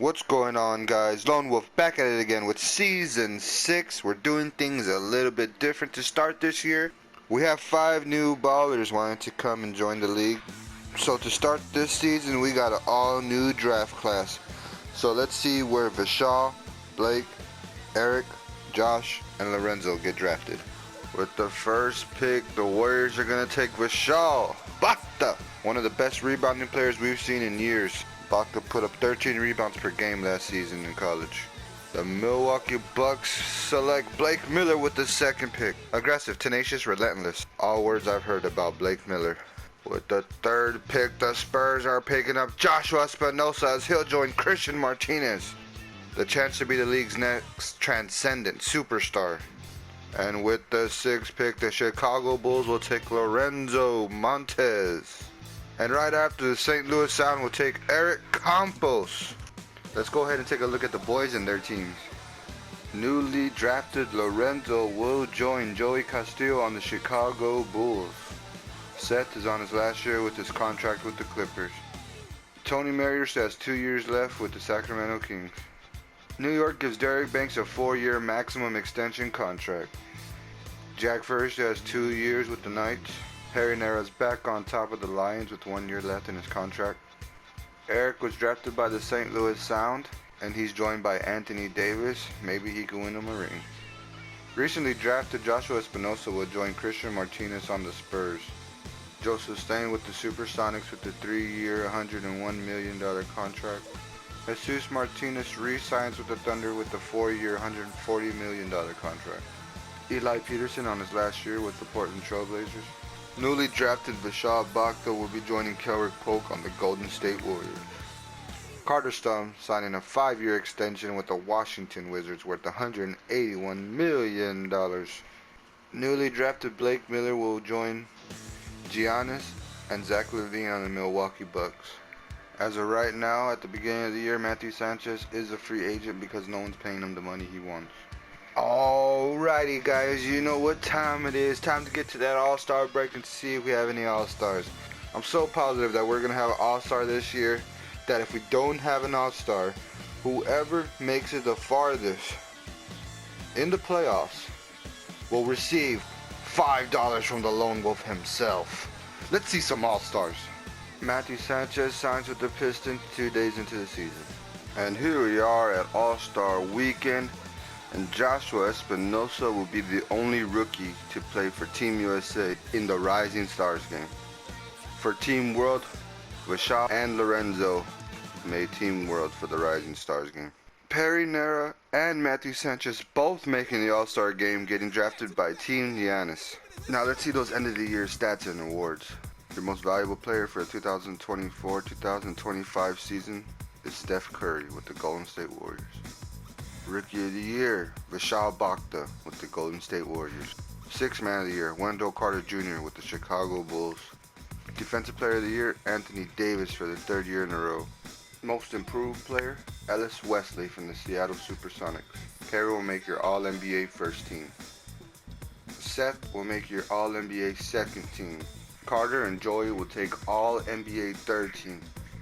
What's going on, guys? Lone Wolf back at it again with Season 6. We're doing things a little bit different to start this year. We have 5 new ballers wanting to come and join the league. So to start this season, we got an all-new draft class. So let's see where Vishal, Blake, Eric, Josh, and Lorenzo get drafted. With the first pick, the Warriors are going to take Vishal Bakta, one of the best rebounding players we've seen in years. Bakta put up 13 rebounds per game last season in college. The Milwaukee Bucks select Blake Miller with the second pick. Aggressive, tenacious, relentless. All words I've heard about Blake Miller. With the third pick, the Spurs are picking up Joshua Espinosa as he'll join Christian Martinez. The chance to be the league's next transcendent superstar. And with the sixth pick, the Chicago Bulls will take Lorenzo Montes. And right after, the St. Louis Sound will take Eric Campos. Let's go ahead and take a look at the boys and their teams. Newly drafted Lorenzo will join Joey Castillo on the Chicago Bulls. Seth is on his last year with his contract with the Clippers. Tony Marius has 2 years left with the Sacramento Kings. New York gives Derek Banks a 4-year maximum extension contract. Jack Furst has 2 years with the Knights. Harry Nera's back on top of the Lions with 1 year left in his contract. Eric was drafted by the St. Louis Sound, and he's joined by Anthony Davis. Maybe he can win him a ring. Recently drafted Joshua Espinosa will join Christian Martinez on the Spurs. Joseph Stain with the Supersonics with the 3-year, $101 million contract. Jesus Martinez re-signs with the Thunder with the 4-year, $140 million contract. Eli Peterson on his last year with the Portland Trailblazers. Newly drafted Vishal Bakta will be joining Kelrick Polk on the Golden State Warriors. Carter Stum signing a 5-year extension with the Washington Wizards worth $181 million. Newly drafted Blake Miller will join Giannis and Zach LaVine on the Milwaukee Bucks. As of right now, at the beginning of the year, Matthew Sanchez is a free agent because no one's paying him the money he wants. Alrighty guys, you know what time it is. Time to get to that All-Star break and see if we have any All-Stars. I'm so positive that we're going to have an All-Star this year that if we don't have an All-Star, whoever makes it the farthest in the playoffs will receive $5 from the Lone Wolf himself. Let's see some All-Stars. Matthew Sanchez signs with the Pistons 2 days into the season. And here we are at All-Star Weekend. And Joshua Espinosa will be the only rookie to play for Team USA in the Rising Stars game. For Team World, Vishal and Lorenzo made Team World for the Rising Stars game. Perry Nera and Matthew Sanchez both making the All-Star game, getting drafted by Team Giannis. Now let's see those end of the year stats and awards. Your most valuable player for the 2024-2025 season is Steph Curry with the Golden State Warriors. Rookie of the Year, Vishal Bakta with the Golden State Warriors. Sixth Man of the Year, Wendell Carter Jr. with the Chicago Bulls. Defensive Player of the Year, Anthony Davis for the 3rd year in a row. Most Improved Player, Ellis Wesley from the Seattle Supersonics. Kerry will make your All-NBA first team. Seth will make your All-NBA second team. Carter and Joey will take All-NBA third team.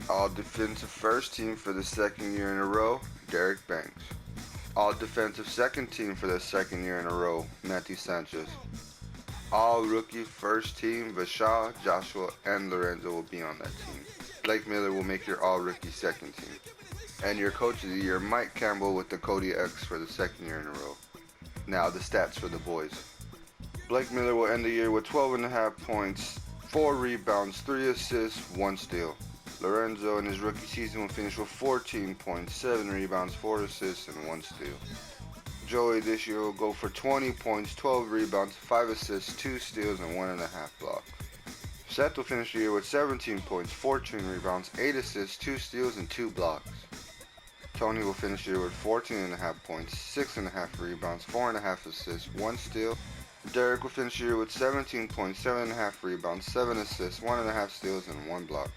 All Defensive first team for the 2nd year in a row, Derek Banks. All Defensive second team for the 2nd year in a row, Matthew Sanchez. All Rookie first team, Vishal, Joshua, and Lorenzo will be on that team. Blake Miller will make your All Rookie second team. And your Coach of the Year, Mike Campbell with the Cody X for the 2nd year in a row. Now the stats for the boys. Blake Miller will end the year with 12.5 points, 4 rebounds, 3 assists, 1 steal. Lorenzo in his rookie season will finish with 14 points, 7 rebounds, 4 assists, and 1 steal. Joey this year will go for 20 points, 12 rebounds, 5 assists, 2 steals, and 1.5 blocks. Seth will finish the year with 17 points, 14 rebounds, 8 assists, 2 steals, and 2 blocks. Tony will finish the year with 14.5 points, 6.5 rebounds, 4.5 assists, 1 steal. Derek will finish the year with 17 points, 7.5 rebounds, 7 assists, 1.5 steals, and 1 block.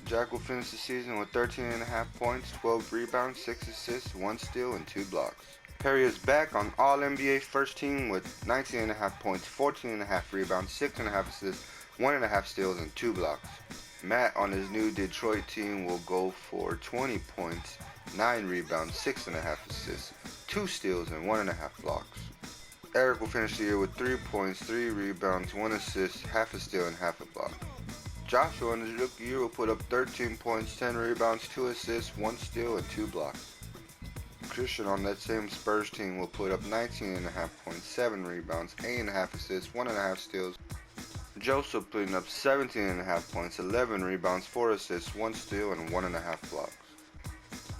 Jack will finish the season with 13.5 points, 12 rebounds, 6 assists, 1 steal, and 2 blocks. Perry is back on All-NBA first team with 19.5 points, 14.5 rebounds, 6.5 assists, 1.5 steals, and 2 blocks. Matt on his new Detroit team will go for 20 points, 9 rebounds, 6.5 assists, 2 steals, and 1.5 blocks. Eric will finish the year with 3 points, 3 rebounds, 1 assist, half a steal, and half a block. Joshua in his rookie year will put up 13 points, 10 rebounds, 2 assists, 1 steal, and 2 blocks. Christian on that same Spurs team will put up 19.5 points, 7 rebounds, 8.5 assists, 1.5 steals. Joseph putting up 17.5 points, 11 rebounds, 4 assists, 1 steal, and 1.5 blocks.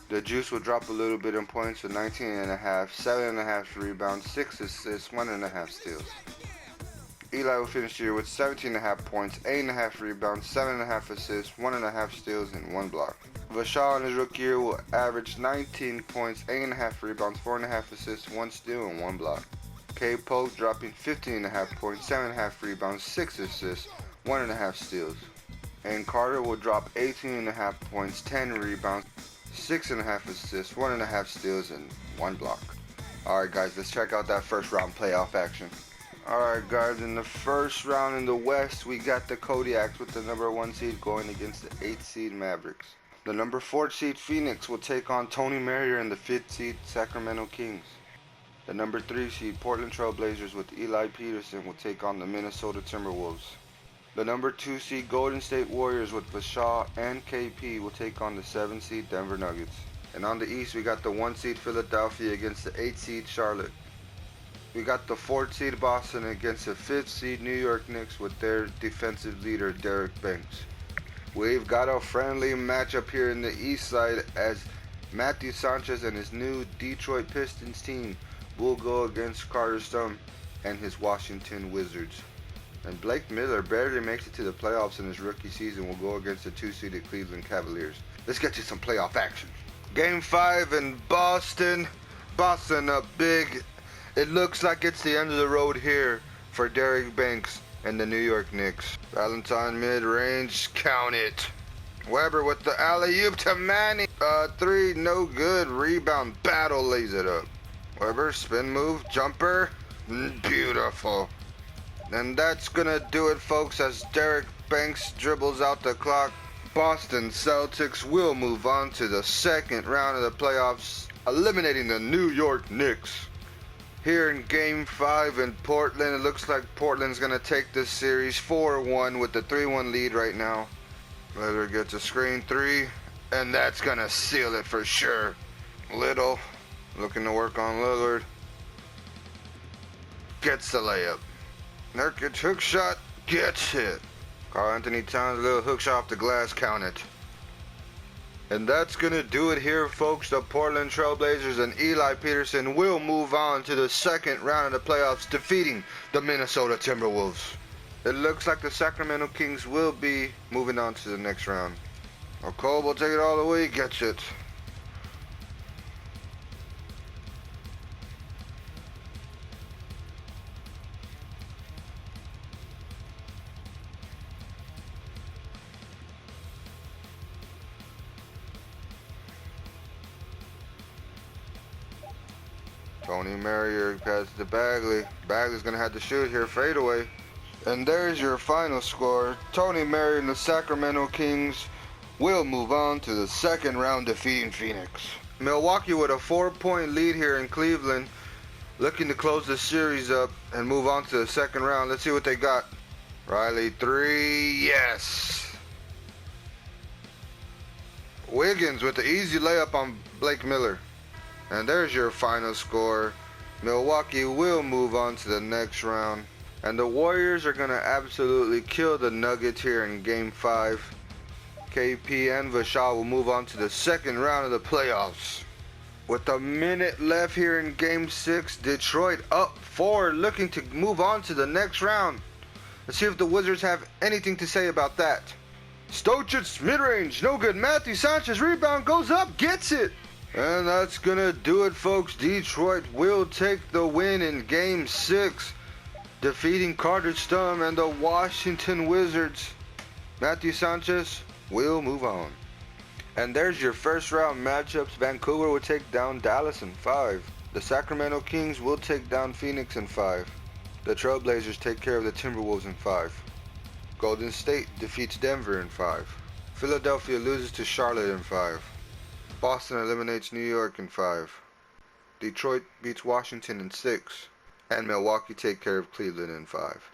The Juice will drop a little bit in points with 19.5, 7.5 rebounds, 6 assists, 1.5 steals. Eli will finish the year with 17.5 points, 8.5 rebounds, 7.5 assists, 1.5 steals, and 1 block. Vashal in his rookie year will average 19 points, 8.5 rebounds, 4.5 assists, 1 steal, and 1 block. K. Polk dropping 15.5 points, 7.5 rebounds, 6 assists, 1.5 steals. And Carter will drop 18.5 points, 10 rebounds, 6.5 assists, 1.5 steals, and 1 block. Alright guys, let's check out that first round playoff action. Alright guys, in the first round in the West, we got the Kodiaks with the number 1 seed going against the 8th seed Mavericks. The number 4 seed Phoenix will take on Tony Merrier and the 5th seed Sacramento Kings. The number 3 seed Portland Trail Blazers with Eli Peterson will take on the Minnesota Timberwolves. The number 2 seed Golden State Warriors with Vashal and KP will take on the 7 seed Denver Nuggets. And on the East, we got the 1 seed Philadelphia against the 8 seed Charlotte. We got the 4th seed Boston against the 5th seed New York Knicks with their defensive leader Derek Banks. We've got a friendly matchup here in the East side as Matthew Sanchez and his new Detroit Pistons team will go against Carter Stump and his Washington Wizards. And Blake Miller barely makes it to the playoffs in his rookie season, will go against the 2-seeded Cleveland Cavaliers. Let's get to some playoff action. Game 5 in Boston. Boston up big. It looks like it's the end of the road here for Derek Banks and the New York Knicks. Valentine mid-range, count it. Weber with the alley-oop to Manny. 3, no good. Rebound battle, lays it up. Weber, spin move, jumper, beautiful. And that's gonna do it, folks, as Derek Banks dribbles out the clock. Boston Celtics will move on to the second round of the playoffs, eliminating the New York Knicks. Here in Game 5 in Portland, it looks like Portland's gonna take this series 4-1 with the 3-1 lead right now. Lillard gets a screen 3, and that's gonna seal it for sure. Little looking to work on Lillard. Gets the layup. Nurkic hook shot, gets hit. Karl Anthony Towns, little hook shot off the glass, count it. And that's gonna do it here, folks. The Portland Trail Blazers and Eli Peterson will move on to the second round of the playoffs, defeating the Minnesota Timberwolves. It looks like the Sacramento Kings will be moving on to the next round. Cole will take it all the way, gets it. Tony Merrier passes to Bagley. Bagley's gonna have to shoot here, fadeaway. And there's your final score. Tony Merrier and the Sacramento Kings will move on to the second round, defeating Phoenix. Milwaukee with a 4-point lead here in Cleveland, looking to close the series up and move on to the second round. Let's see what they got. Riley 3, yes. Wiggins with the easy layup on Blake Miller. And there's your final score. Milwaukee will move on to the next round. And the Warriors are going to absolutely kill the Nuggets here in Game 5. KP and Vashal will move on to the second round of the playoffs. With a minute left here in Game 6, Detroit up 4, looking to move on to the next round. Let's see if the Wizards have anything to say about that. Stojic mid-range, no good. Matthew Sanchez rebound, goes up, gets it. And that's gonna do it, folks. Detroit will take the win in Game 6, defeating Carter Stump and the Washington Wizards. Matthew Sanchez will move on. And there's your first round matchups. Vancouver will take down Dallas in 5. The Sacramento Kings will take down Phoenix in 5. The Trailblazers take care of the Timberwolves in 5. Golden State defeats Denver in 5. Philadelphia loses to Charlotte in 5. Boston eliminates New York in 5. Detroit beats Washington in 6. And Milwaukee take care of Cleveland in 5.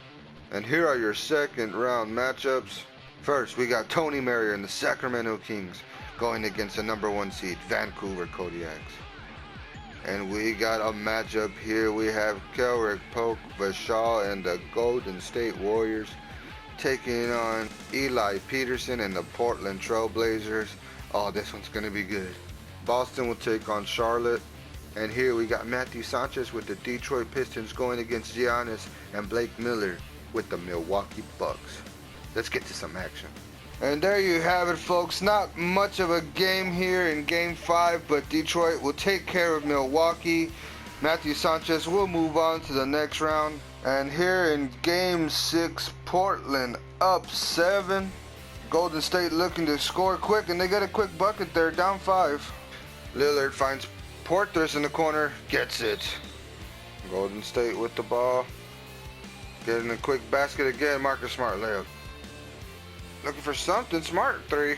And here are your second round matchups. First, we got Tony Marrier and the Sacramento Kings going against the number 1 seed, Vancouver Kodiaks. And we got a matchup here. We have Kelrick, Polk, Vachon, and the Golden State Warriors taking on Eli Peterson and the Portland Trail Blazers. Oh, this one's going to be good. Boston will take on Charlotte. And here we got Matthew Sanchez with the Detroit Pistons going against Giannis and Blake Miller with the Milwaukee Bucks. Let's get to some action. And there you have it, folks. Not much of a game here in Game 5, but Detroit will take care of Milwaukee. Matthew Sanchez will move on to the next round. And here in Game 6, Portland up 7. Golden State looking to score quick, and they get a quick bucket there, down 5. Lillard finds Porthos in the corner, gets it. Golden State with the ball. Getting a quick basket again, Marcus Smart layup. Looking for something, Smart 3.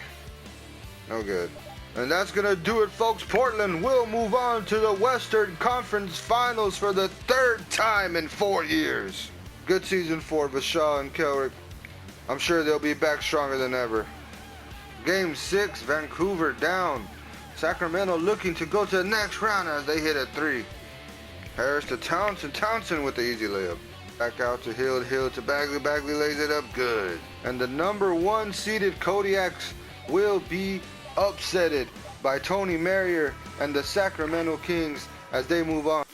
No good. And that's going to do it, folks. Portland will move on to the Western Conference Finals for the 3rd time in 4 years. Good season for Vachon and Kelrick. I'm sure they'll be back stronger than ever. Game 6, Vancouver down. Sacramento looking to go to the next round as they hit a 3. Harris to Townsend. Townsend with the easy layup. Back out to Hill. Hill to Bagley. Bagley lays it up good. And the number 1 seeded Kodiaks will be upsetted by Tony Marrier and the Sacramento Kings as they move on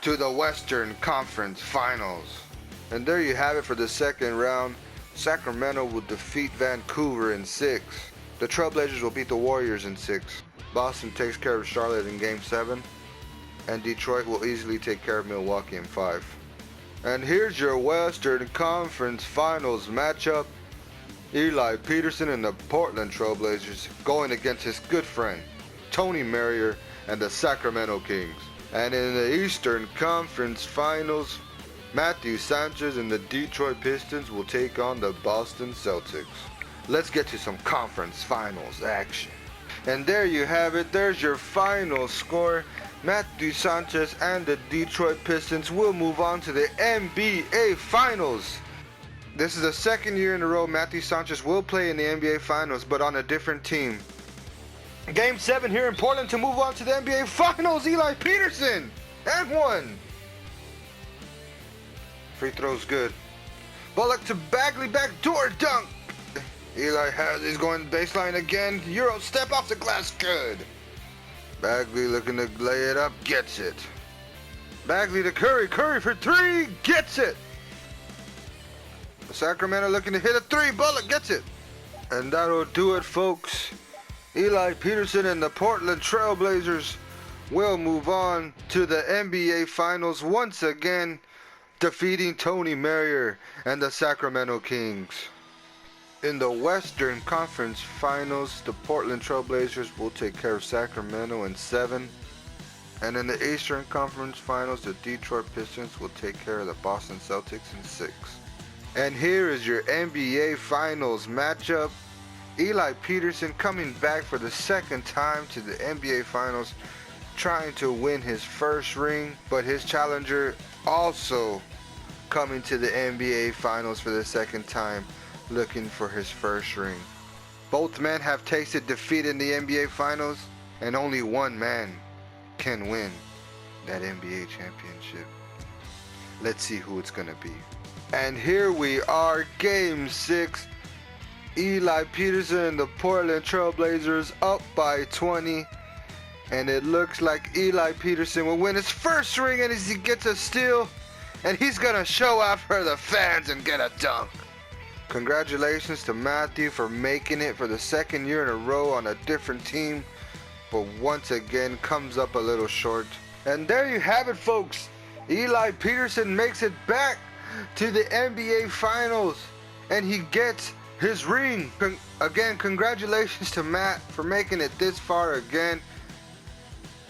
to the Western Conference Finals. And there you have it for the second round. Sacramento will defeat Vancouver in 6. The Trailblazers will beat the Warriors in 6. Boston takes care of Charlotte in Game 7. And Detroit will easily take care of Milwaukee in 5. And here's your Western Conference Finals matchup. Eli Peterson and the Portland Trailblazers going against his good friend, Tony Marrier and the Sacramento Kings. And in the Eastern Conference Finals, Matthew Sanchez and the Detroit Pistons will take on the Boston Celtics. Let's get to some conference finals action. And there you have it. There's your final score. Matthew Sanchez and the Detroit Pistons will move on to the NBA Finals. This is the second year in a row Matthew Sanchez will play in the NBA Finals, but on a different team. Game 7 here in Portland to move on to the NBA Finals. Eli Peterson and 1. Free throw's good. Bullock to Bagley, backdoor dunk. Eli is going baseline again. Euro step off the glass, good. Bagley looking to lay it up, gets it. Bagley to Curry, Curry for 3, gets it. Sacramento looking to hit a 3, Bullock gets it. And that'll do it, folks. Eli Peterson and the Portland Trailblazers will move on to the NBA Finals once again, defeating Tony Marrier and the Sacramento Kings. In the Western Conference Finals, the Portland Trailblazers will take care of Sacramento in 7. And in the Eastern Conference Finals, the Detroit Pistons will take care of the Boston Celtics in 6. And here is your NBA Finals matchup. Eli Peterson coming back for the second time to the NBA Finals, trying to win his first ring, but his challenger also coming to the NBA Finals for the second time, looking for his first ring. Both men have tasted defeat in the NBA Finals, and only one man can win that NBA championship. Let's see who it's gonna be. And here we are, Game 6. Eli Peterson and the Portland Trailblazers up by 20. And it looks like Eli Peterson will win his first ring, and as he gets a steal, and he's gonna show out for the fans and get a dunk. Congratulations to Matthew for making it for the second year in a row on a different team, but once again comes up a little short. And there you have it, folks. Eli Peterson makes it back to the NBA Finals, and he gets his ring. Again, congratulations to Matt for making it this far again,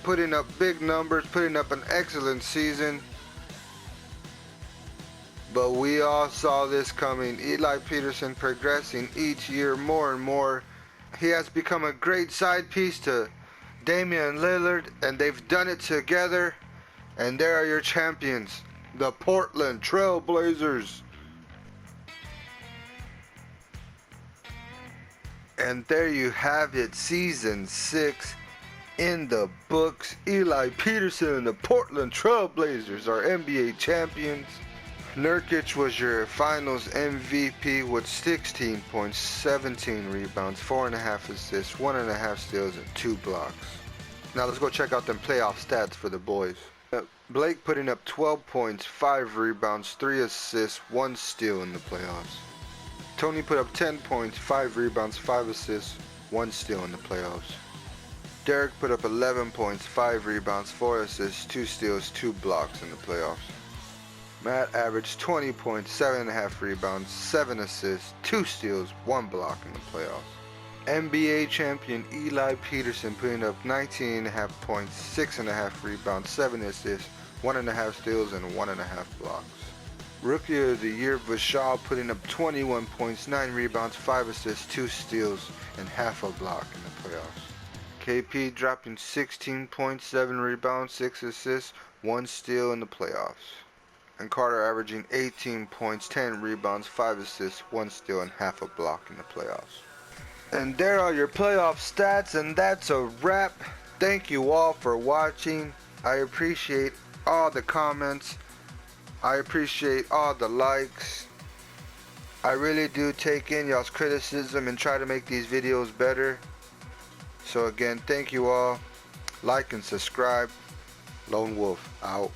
putting up big numbers, putting up an excellent season. But we all saw this coming. Eli Peterson progressing each year more and more. He has become a great side piece to Damian Lillard, and they've done it together. And there are your champions, the Portland Trail Blazers. And there you have it, Season 6 in the books. Eli Peterson and the Portland Trail Blazers are NBA champions. Nurkic was your finals MVP with 16 points, 17 rebounds, 4.5 assists, 1.5 steals, and 2 blocks. Now let's go check out them playoff stats for the boys. Blake putting up 12 points, 5 rebounds, 3 assists, 1 steal in the playoffs. Tony put up 10 points, 5 rebounds, 5 assists, 1 steal in the playoffs. Derek put up 11 points, 5 rebounds, 4 assists, 2 steals, 2 blocks in the playoffs. Matt averaged 20 points, 7.5 rebounds, 7 assists, 2 steals, 1 block in the playoffs. NBA champion Eli Peterson putting up 19.5 points, 6.5 rebounds, 7 assists, 1.5 steals, and 1.5 blocks. Rookie of the Year Vashal putting up 21 points, 9 rebounds, 5 assists, 2 steals, and half a block in the playoffs. KP dropping 16 points, 7 rebounds, 6 assists, 1 steal in the playoffs. And Carter averaging 18 points, 10 rebounds, 5 assists, 1 steal, and half a block in the playoffs. And there are your playoff stats, and that's a wrap. Thank you all for watching. I appreciate all the comments. I appreciate all the likes. I really do take in y'all's criticism and try to make these videos better. So again, thank you all. Like and subscribe. Lone Wolf out.